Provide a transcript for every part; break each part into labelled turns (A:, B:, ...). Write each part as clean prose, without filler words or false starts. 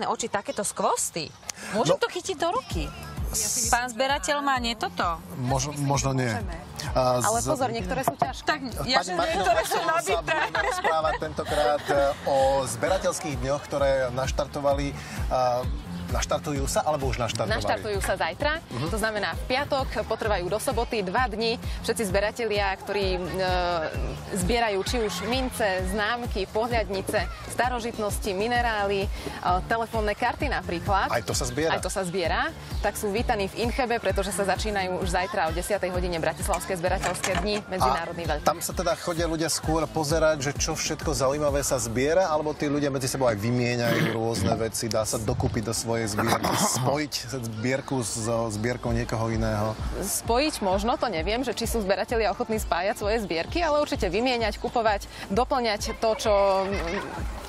A: oči takéto skvosty. Môžem to chytiť do ruky? Pán zberateľ má nie toto?
B: Možno nie.
C: Ale pozor, niektoré sú ťažké.
A: Tak ja, že niektoré sú nabité.
B: Sa budeme rozprávať tentokrát o zberateľských dňoch, ktoré naštartujú sa, alebo už naštartovali?
C: Naštartujú sa zajtra, to znamená v piatok, potrvajú do soboty 2 dni. Všetci zberatelia, ktorí zbierajú či už mince, známky, pohľadnice, starožitnosti, minerály, telefónne karty napríklad.
B: Aj to sa zbiera?
C: Aj to sa zbiera. Tak sú vítaní v Inchebe, pretože sa začínajú už zajtra o 10. hodine Bratislavské zberateľské dni, medzinárodný veľký.
B: Tam sa teda chodia ľudia skôr pozerať, že čo všetko zaujímavé sa zbiera, alebo tí ľudia medzi sebou aj vymieňajú rôzne veci, dá sa dokúpiť do svojej zbierky, spojiť zbierku so zbierkou niekoho iného?
C: Spojiť možno, to neviem, že či sú zberatelia ochotní spájať svoje zbierky, ale určite vymieňať, kupovať, doplňať to, čo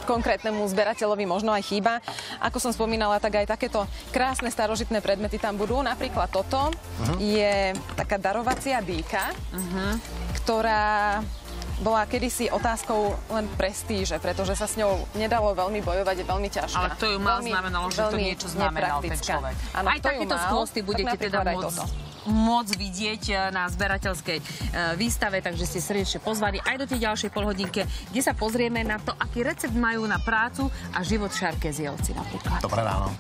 C: konkrétnemu zberateľovi možno aj chýba. Ako som spomínala, tak aj takéto krásne starožitné predmety tam budú. Napríklad toto je taká darovacia dýka, ktorá bola kedysi otázkou len prestíže, pretože sa s ňou nedalo veľmi bojovať, je veľmi ťažká.
A: Ale kto ju mal, znamenalo, že to niečo znamenal ten človek.
C: Áno,
A: aj takéto skvosty budete teda môcť vidieť na zberateľskej výstave, takže ste srdečne pozvaní aj do tej ďalšej polhodinke, kde sa pozrieme na to, aký recept majú na prácu a život šarkéziovci napríklad.
B: Dobré ráno.